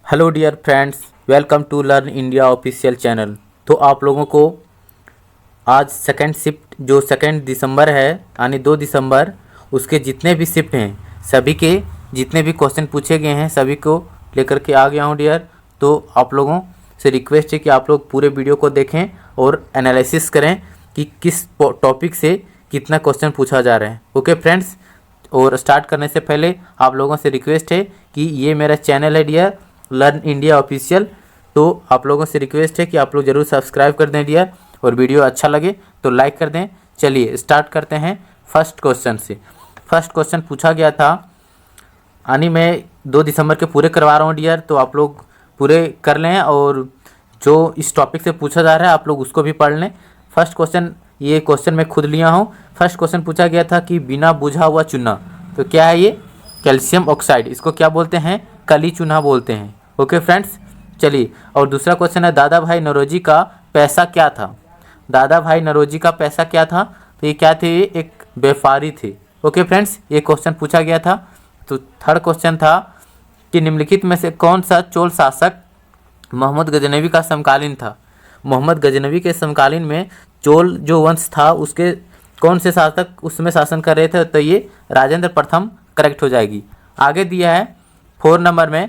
Hello dear friends, welcome to learn India official channel. तो आप लोगों को आज सेकंड शिफ्ट जो 2 दिसंबर है यानी 2 दिसंबर, उसके जितने भी शिफ्ट हैं सभी के जितने भी क्वेश्चन पूछे गए हैं सभी को लेकर के आ गया हूं डियर। तो आप लोगों से रिक्वेस्ट है कि आप लोग पूरे वीडियो को देखें और एनालिसिस करें कि किस टॉपिक से कितना क्वेश्चन पूछा जा रहा है। ओके फ्रेंड्स, और स्टार्ट करने से पहले आप लोगों से रिक्वेस्ट है कि ये मेरा चैनल है डियर लर्न इंडिया ऑफिशियल। तो आप लोगों से रिक्वेस्ट है कि आप लोग ज़रूर सब्सक्राइब कर दें डियर, और वीडियो अच्छा लगे तो लाइक कर दें। चलिए स्टार्ट करते हैं फर्स्ट क्वेश्चन से। फर्स्ट क्वेश्चन पूछा गया था, यानी मैं 2 दिसंबर के पूरे करवा रहा हूँ डियर, तो आप लोग पूरे कर लें और जो इस टॉपिक से पूछा जा रहा है आप लोग उसको भी पढ़ लें। फर्स्ट क्वेश्चन, ये क्वेश्चन मैं खुद लिया हूँ। फर्स्ट क्वेश्चन पूछा गया था कि बिना बुझा हुआ चूना, तो क्या है ये? कैल्शियम ऑक्साइड, इसको क्या बोलते हैं? कली चूना बोलते हैं। ओके फ्रेंड्स, चलिए। और दूसरा क्वेश्चन है, दादा भाई नौरोजी का पैसा क्या था? दादा भाई नौरोजी का पैसा क्या था? तो ये क्या थे? एक व्यापारी थे। ओके फ्रेंड्स, ये क्वेश्चन पूछा गया था। तो थर्ड क्वेश्चन था कि निम्नलिखित में से कौन सा चोल शासक मोहम्मद गजनवी का समकालीन था? मोहम्मद गजनवी के समकालीन में चोल जो वंश था उसके कौन से शासक उसमें शासन कर रहे थे? तो ये राजेंद्र प्रथम करेक्ट हो जाएगी। आगे दिया है 4 नंबर में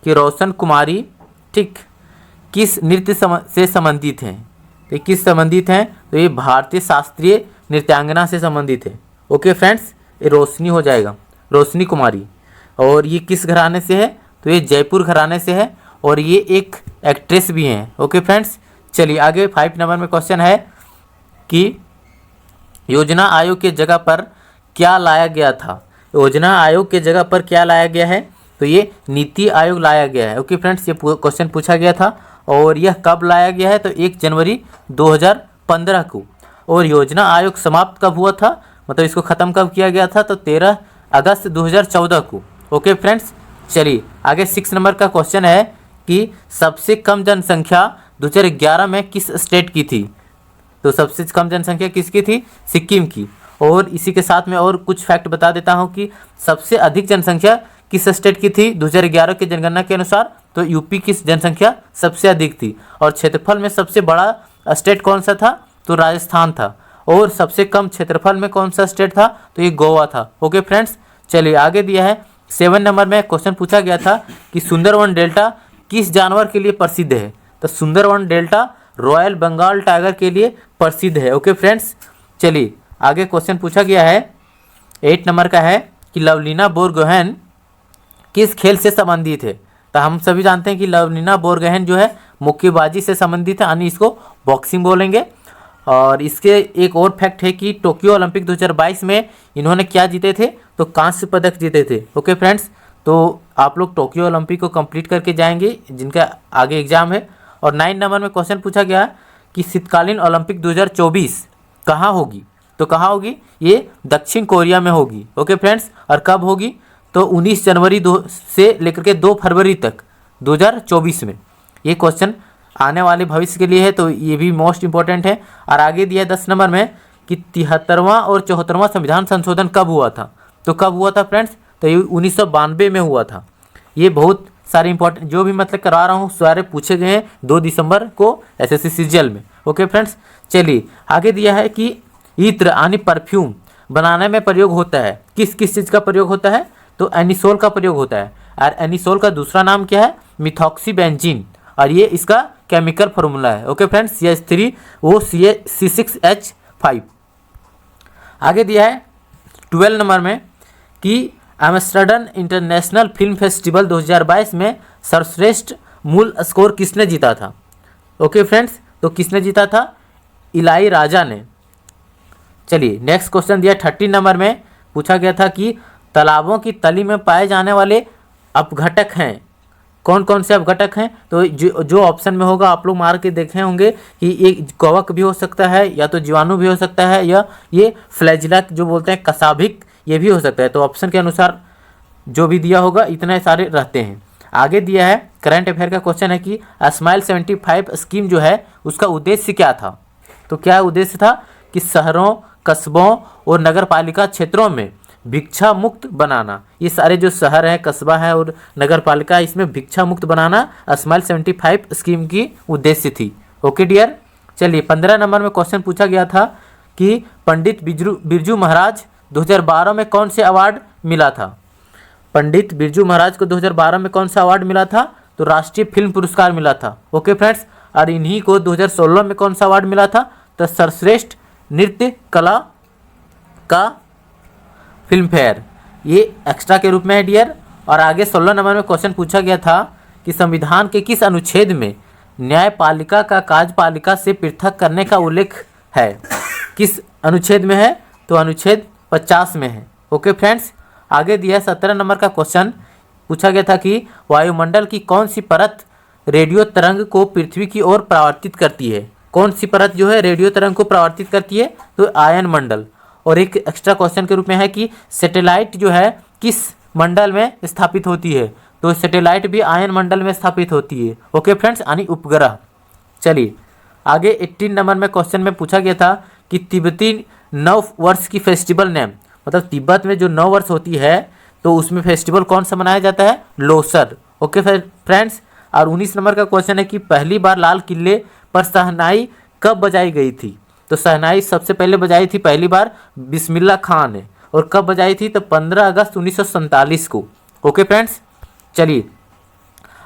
कि रोशन कुमारी ठीक किस नृत्य से संबंधित हैं? तो किस संबंधित हैं? तो ये भारतीय शास्त्रीय नृत्यांगना से संबंधित है। ओके फ्रेंड्स, ये रोशनी हो जाएगा, रोशनी कुमारी। और ये किस घराने से है? तो ये जयपुर घराने से है और ये एक एक्ट्रेस भी हैं। ओके फ्रेंड्स, चलिए आगे 5 नंबर में क्वेश्चन है कि योजना आयोग के जगह पर क्या लाया गया था? योजना आयोग के जगह पर क्या लाया गया है? तो ये नीति आयोग लाया गया है। ओके फ्रेंड्स, ये क्वेश्चन पूछा गया था और यह कब लाया गया है? तो 1 जनवरी 2015 को। और योजना आयोग समाप्त कब हुआ था, मतलब इसको ख़त्म कब किया गया था? तो 13 अगस्त 2014 को। ओके फ्रेंड्स, चलिए आगे 6 नंबर का क्वेश्चन है कि सबसे कम जनसंख्या 2011 में किस स्टेट की थी? तो सबसे कम जनसंख्या किसकी थी? सिक्किम की। और इसी के साथ में और कुछ फैक्ट बता देता हूं कि सबसे अधिक जनसंख्या किस स्टेट की थी 2011 की जनगणना के अनुसार? तो यूपी की जनसंख्या सबसे अधिक थी। और क्षेत्रफल में सबसे बड़ा स्टेट कौन सा था? तो राजस्थान था। और सबसे कम क्षेत्रफल में कौन सा स्टेट था? तो ये गोवा था। ओके फ्रेंड्स, चलिए आगे दिया है 7 नंबर में क्वेश्चन पूछा गया था कि सुंदरवन डेल्टा किस जानवर के लिए प्रसिद्ध है? तो Sundarban delta royal Bengal tiger के लिए प्रसिद्ध है। ओके फ्रेंड्स, चलिए आगे क्वेश्चन पूछा गया है 8 नंबर का है कि लवलीना बोरगोहेन किस खेल से संबंधित है? तो हम सभी जानते हैं कि लवलीना बोरगोहेन जो है मुक्केबाजी से संबंधित है, यानी इसको बॉक्सिंग बोलेंगे। और इसके एक और फैक्ट है कि टोक्यो ओलंपिक 2022 में इन्होंने क्या जीते थे? तो कांस्य पदक जीते थे। ओके फ्रेंड्स, तो आप लोग टोक्यो ओलंपिक को कंप्लीट करके जाएंगे जिनका आगे एग्जाम है। और 9 नंबर में क्वेश्चन पूछा गया कि शीतकालीन ओलंपिक 2024 कहाँ होगी? तो कहाँ होगी? ये दक्षिण कोरिया में होगी। ओके फ्रेंड्स, और कब होगी? तो 19 जनवरी से लेकर के 2 फरवरी तक 2024 में। ये क्वेश्चन आने वाले भविष्य के लिए है, तो ये भी मोस्ट इंपॉर्टेंट है। और आगे दिया 10 नंबर में कि 73वां और 74वां संविधान संशोधन कब हुआ था? तो कब हुआ था फ्रेंड्स? तो ये 1992 में हुआ था। ये बहुत सारे इंपॉर्टेंट जो भी मतलब करवा रहा हूँ सारे पूछे गए हैं 2 दिसंबर को एसएससी सीजीएल में। ओके फ्रेंड्स, चलिए आगे दिया है कि इत्र यानी परफ्यूम बनाने में प्रयोग होता है, किस किस चीज़ का प्रयोग होता है? तो एनिसोल का प्रयोग होता है। और एनिसोल का दूसरा नाम क्या है? मिथॉक्सीबेंजीन। और ये इसका केमिकल फार्मूला है। ओके फ्रेंड्स, CH3 वो C6H5। आगे दिया है 12 नंबर में कि एम्स्टर्डम इंटरनेशनल फिल्म फेस्टिवल 2022 में सर्वश्रेष्ठ मूल स्कोर किसने जीता था? ओके फ्रेंड्स, तो किसने जीता था? इलाई राजा ने। चलिए नेक्स्ट क्वेश्चन दिया 13 नंबर में पूछा गया था कि तालाबों की तली में पाए जाने वाले अपघटक हैं, कौन कौन से अपघटक हैं? तो जो ऑप्शन में होगा आप लोग मार के देखे होंगे कि ये कवक भी हो सकता है, या तो जीवाणु भी हो सकता है, या ये फ्लैजिला जो बोलते हैं कसाभिक, ये भी हो सकता है। तो ऑप्शन के अनुसार जो भी दिया होगा इतने सारे रहते हैं। आगे दिया है करंट अफेयर का क्वेश्चन है कि स्माइल 75 स्कीम जो है उसका उद्देश्य क्या था? तो क्या उद्देश्य था कि शहरों, कस्बों और नगर पालिका क्षेत्रों में भिक्षा मुक्त बनाना। ये सारे जो शहर है, कस्बा है और नगर पालिका, इसमें भिक्षा मुक्त बनाना स्माइल 75 स्कीम की उद्देश्य थी। Okay dear. चलिए 15 नंबर में क्वेश्चन पूछा गया था कि पंडित बिरजू महाराज 2012 में कौन से अवार्ड मिला था। पंडित बिरजू महाराज को 2012 में कौन सा अवार्ड मिला था, तो राष्ट्रीय फिल्म पुरस्कार मिला था। Okay friends. और इन्हीं को 2016 में कौन सा अवार्ड मिला था, तो सर्वश्रेष्ठ नृत्य कला का फिल्म फेयर, ये एक्स्ट्रा के रूप में है डियर। और आगे 16 नंबर में क्वेश्चन पूछा गया था कि संविधान के किस अनुच्छेद में न्यायपालिका का कार्यपालिका से पृथक करने का उल्लेख है। किस अनुच्छेद में है, तो अनुच्छेद 50 में है। Okay friends. आगे दिया 17 नंबर का क्वेश्चन पूछा गया था कि वायुमंडल की कौन सी परत रेडियो तरंग को पृथ्वी की ओर परावर्तित करती है। कौन सी परत जो है रेडियो तरंग को परावर्तित करती है, तो आयन मंडल। और एक एक्स्ट्रा क्वेश्चन के रूप में है कि सैटेलाइट जो है किस मंडल में स्थापित होती है, तो सैटेलाइट भी आयन मंडल में स्थापित होती है। ओके फ्रेंड्स, यानी उपग्रह। चलिए आगे 18 नंबर में क्वेश्चन में पूछा गया था कि तिब्बती नव वर्ष की फेस्टिवल नेम, मतलब तिब्बत में जो नव वर्ष होती है तो उसमें फेस्टिवल कौन सा मनाया जाता है, लोसर। Okay friends. और 19 नंबर का क्वेश्चन है कि पहली बार लाल किले पर शहनाई कब बजाई गई थी, तो शहनाई सबसे पहले बजाई थी पहली बार बिस्मिल्लाह खान ने। और कब बजाई थी, तो 15 अगस्त 1947 को। Okay friends. चलिए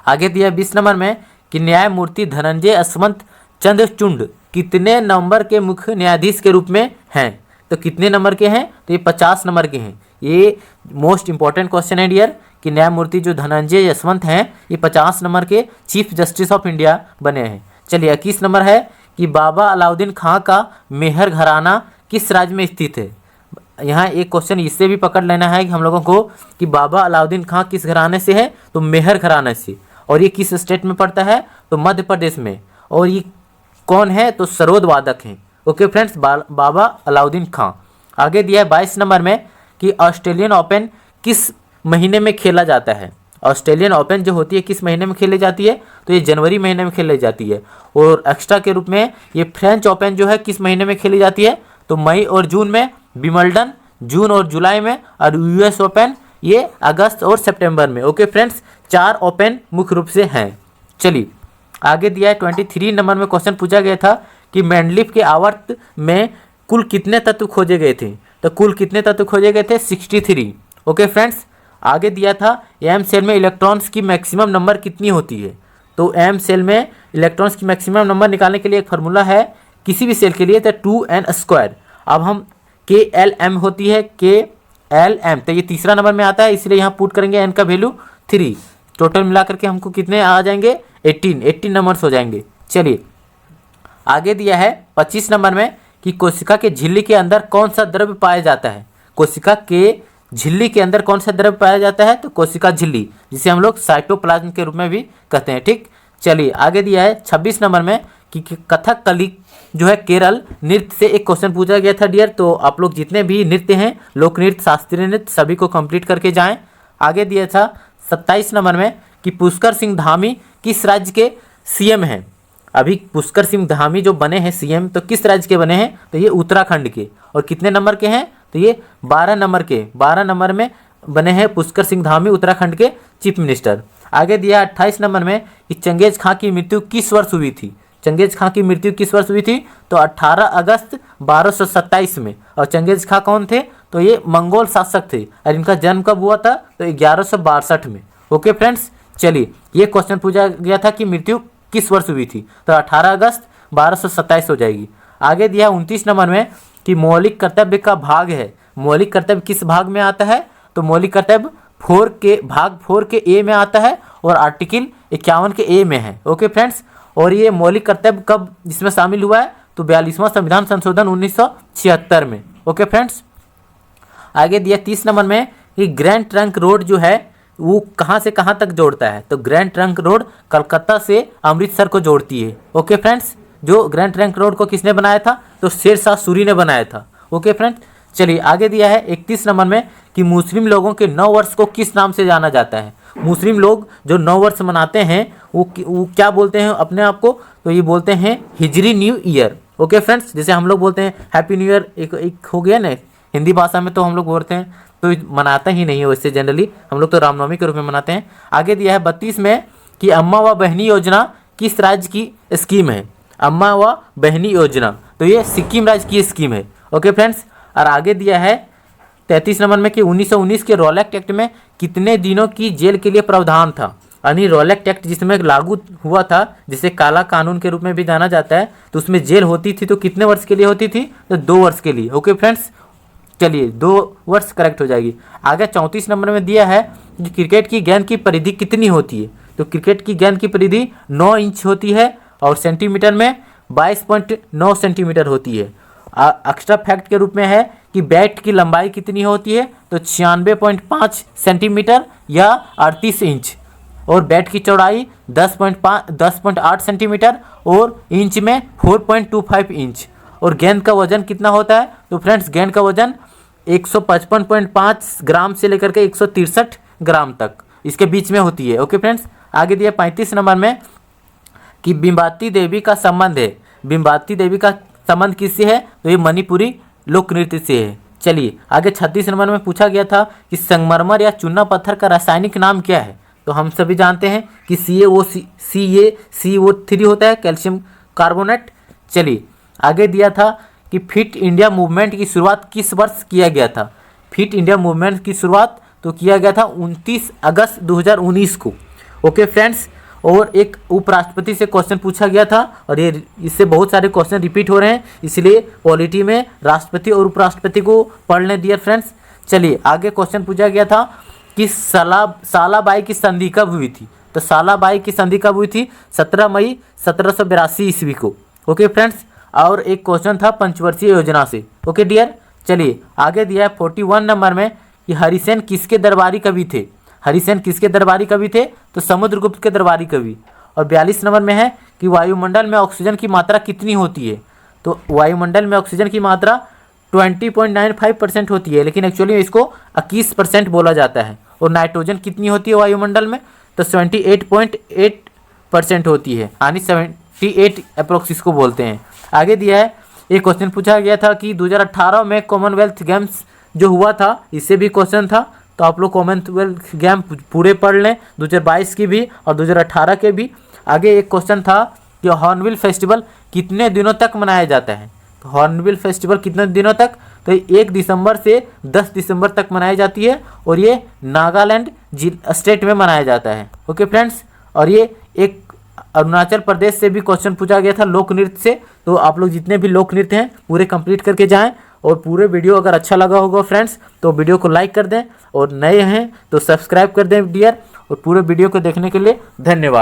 आगे दिया 20 नंबर में कि न्यायमूर्ति धनंजय अस्मंत चंद्रचूड़ कितने नंबर के मुख्य न्यायाधीश के रूप में हैं, तो कितने नंबर के हैं, तो ये 50 नंबर के हैं। ये मोस्ट इंपॉर्टेंट क्वेश्चन है डियर कि न्यायमूर्ति जो धनंजय यशवंत हैं ये 50 नंबर के चीफ जस्टिस ऑफ इंडिया बने हैं। चलिए 21 नंबर है कि बाबा अलाउद्दीन खां का मेहर घराना किस राज्य में स्थित है। यहाँ एक क्वेश्चन इससे भी पकड़ लेना है कि हम लोगों को कि बाबा अलाउद्दीन खां किस घराने से है, तो मेहर घराने से। और ये किस स्टेट में पड़ता है, तो मध्य प्रदेश में। और ये कौन है, तो सरोद वादक हैं। ओके फ्रेंड्स, बाबा अलाउद्दीन खां। आगे दिया है 22 नंबर में कि ऑस्ट्रेलियन ओपन किस महीने में खेला जाता है। ऑस्ट्रेलियन ओपन जो होती है किस महीने में खेली जाती है, तो ये जनवरी महीने में खेली जाती है। और एक्स्ट्रा के रूप में ये फ्रेंच ओपन जो है किस महीने में खेली जाती है, तो मई और जून में, विंबलडन जून और जुलाई में, और यूएस ओपन ये अगस्त और सितंबर में। ओके फ्रेंड्स, 4 ओपन मुख्य रूप से हैं। चलिए आगे दिया है 23 नंबर में क्वेश्चन पूछा गया था कि मैंडलीफ के आवर्त में कुल कितने तत्व खोजे गए थे, तो कुल कितने तत्व खोजे गए थे, 63। Okay friends. आगे दिया था एम सेल में इलेक्ट्रॉन्स की मैक्सिमम नंबर कितनी होती है, तो एम सेल में इलेक्ट्रॉन्स की मैक्सिमम नंबर निकालने के लिए एक फार्मूला है किसी भी सेल के लिए, तो 2n²। अब हम KLM होती है KLM, तो ये तीसरा नंबर में आता है, इसलिए यहाँ पुट करेंगे n का वैल्यू 3। टोटल मिला करके हमको कितने आ जाएंगे, 18 नंबर्स हो जाएंगे। चलिए आगे दिया है 25 नंबर में कि कोशिका के झिल्ली के अंदर कौन सा द्रव्य पाया जाता है। कोशिका के झिल्ली के अंदर कौन सा द्रव्य पाया जाता है, तो कोशिका झिल्ली, जिसे हम लोग साइटोप्लाज्म के रूप में भी कहते हैं। ठीक। चलिए आगे दिया है 26 नंबर में कि कथकली जो है केरल नृत्य से एक क्वेश्चन पूछा गया था डियर। तो आप लोग जितने भी नृत्य हैं, लोक नृत्य, शास्त्रीय नृत्य, सभी को कंप्लीट करके जाएं। आगे दिया था 27 नंबर में कि पुष्कर सिंह धामी किस राज्य के सीएम हैं। अभी पुष्कर सिंह धामी जो बने हैं सीएम, तो किस राज्य के बने हैं, तो ये उत्तराखंड के। और कितने नंबर के हैं, तो ये 12 नंबर के, 12 नंबर में बने हैं पुष्कर सिंह धामी उत्तराखंड के चीफ मिनिस्टर। आगे दिया 28 नंबर में कि चंगेज खां की मृत्यु किस वर्ष हुई थी। चंगेज खां की मृत्यु किस वर्ष हुई थी, तो 18 अगस्त 1227 में। और चंगेज खां कौन थे, तो ये मंगोल शासक थे। और इनका जन्म कब हुआ था, तो 1162 में। Okay friends. चलिए ये क्वेश्चन पूछा गया था कि मृत्यु किस वर्ष हुई थी, तो 18 अगस्त 1227 हो जाएगी। आगे दिया 29 नंबर में कि मौलिक कर्तव्य का भाग है। मौलिक कर्तव्य किस भाग में आता है, तो मौलिक कर्तव्य भाग 4 के ए में आता है और आर्टिकल 51 के ए में है। Okay friends. और ये मौलिक कर्तव्य कब इसमें शामिल हुआ है, तो 42वां संविधान संशोधन 1976 में। Okay friends. आगे दिया 30 नंबर में कि ग्रैंड ट्रंक रोड जो है वो कहाँ से कहाँ तक जोड़ता है, तो ग्रैंड ट्रंक रोड कलकत्ता से अमृतसर को जोड़ती है। Okay friends. जो ग्रैंड ट्रंक रोड को किसने बनाया था, तो शेरशाह सूरी ने बनाया था। Okay friends. चलिए आगे दिया है 31 नंबर में कि मुस्लिम लोगों के नव वर्ष को किस नाम से जाना जाता है। मुस्लिम लोग जो नव वर्ष मनाते हैं वो क्या बोलते हैं अपने आप को, तो ये बोलते हैं हिजरी न्यू ईयर। Okay friends. जैसे हम लोग बोलते हैं हैप्पी न्यू ईयर, एक हो गया ना हिंदी भाषा में, तो हम लोग बोलते हैं तो मनाता ही नहीं है वैसे जनरली, हम लोग तो रामनवमी के रूप में मनाते हैं। आगे दिया है 32 में कि अम्मा व बहनी योजना किस राज्य की स्कीम है। अम्मा व बहनी योजना, तो ये सिक्किम राज्य की स्कीम है। ओके फ्रेंड्स, और आगे दिया है 33 नंबर में कि 1919 के रॉलेट एक्ट में कितने दिनों की जेल के लिए प्रावधान था। यानी रॉलेट एक्ट जिसमें लागू हुआ था, जिसे काला कानून के रूप में भी जाना जाता है, तो उसमें जेल होती थी तो कितने वर्ष के लिए होती थी, तो 2 वर्ष के लिए। ओके फ्रेंड्स, चलिए 2 वर्ष करेक्ट हो जाएगी। आगे 34 नंबर में दिया है कि क्रिकेट की गेंद की परिधि कितनी होती है। तो क्रिकेट की गेंद की परिधि 9 इंच होती है और सेंटीमीटर में 22.9 सेंटीमीटर होती है। एक्स्ट्रा फैक्ट के रूप में है कि बैट की लंबाई कितनी होती है, तो 96.5 सेंटीमीटर या 38 इंच, और बैट की चौड़ाई 10.8 सेंटीमीटर और इंच में 4.25 इंच। और गेंद का वजन कितना होता है, तो फ्रेंड्स गेंद का वजन 155.5 ग्राम से लेकर के 163 ग्राम तक इसके बीच में होती है। ओके फ्रेंड्स, आगे दिया 35 नंबर में कि बिम्बाती देवी का संबंध है। बिम्बाती देवी का संबंध किससे है, तो ये मणिपुरी लोक नृत्य से है। चलिए आगे 36 नंबर में पूछा गया था कि संगमरमर या चूना पत्थर का रासायनिक नाम क्या है। तो हम सभी जानते हैं कि CaCO3 होता है, कैल्शियम कार्बोनेट। चलिए आगे दिया था कि फिट इंडिया मूवमेंट की शुरुआत किस वर्ष किया गया था। फिट इंडिया मूवमेंट की शुरुआत तो किया गया था 29 अगस्त 2019 को। ओके फ्रेंड्स, और एक उपराष्ट्रपति से क्वेश्चन पूछा गया था, और ये इससे बहुत सारे क्वेश्चन रिपीट हो रहे हैं, इसलिए पॉलिटी में राष्ट्रपति और उपराष्ट्रपति को पढ़ लें डियर फ्रेंड्स। चलिए आगे क्वेश्चन पूछा गया था कि सालाबाई की संधि कब हुई थी। तो सालाबाई की संधि कब हुई थी, 17 मई 1782 ईस्वी को। ओके फ्रेंड्स, और एक क्वेश्चन था पंचवर्षीय योजना से। ओके डियर, चलिए आगे दिया है 41 नंबर में कि हरिसेन किसके दरबारी कवि थे। हरिसेन किसके दरबारी कवि थे, तो समुद्रगुप्त के दरबारी कवि। और 42 नंबर में है कि वायुमंडल में ऑक्सीजन की मात्रा कितनी होती है। तो वायुमंडल में ऑक्सीजन की मात्रा 20.95% होती है, लेकिन एक्चुअली इसको 21% बोला जाता है। और नाइट्रोजन कितनी होती है वायुमंडल में, तो 78.8% होती है, यानी 78 अप्रोक्स इसको बोलते हैं। आगे दिया है, एक क्वेश्चन पूछा गया था कि 2018 में कॉमनवेल्थ गेम्स जो हुआ था, इससे भी क्वेश्चन था, तो आप लोग कॉमनवेल्थ गेम पूरे पढ़ लें, 2022 की भी और 2018 के भी। आगे एक क्वेश्चन था कि हॉर्नबिल फेस्टिवल कितने दिनों तक मनाया जाता है। तो हॉर्नबिल फेस्टिवल कितने दिनों तक, तो 1 दिसंबर से 10 दिसंबर तक मनाई जाती है, और ये नागालैंड स्टेट में मनाया जाता है। ओके फ्रेंड्स, और ये एक अरुणाचल प्रदेश से भी क्वेश्चन पूछा गया था लोक नृत्य से। तो आप लोग जितने भी लोक नृत्य हैं पूरे कंप्लीट करके जाएं, और पूरे वीडियो अगर अच्छा लगा होगा फ्रेंड्स तो वीडियो को लाइक कर दें, और नए हैं तो सब्सक्राइब कर दें डियर। और पूरे वीडियो को देखने के लिए धन्यवाद।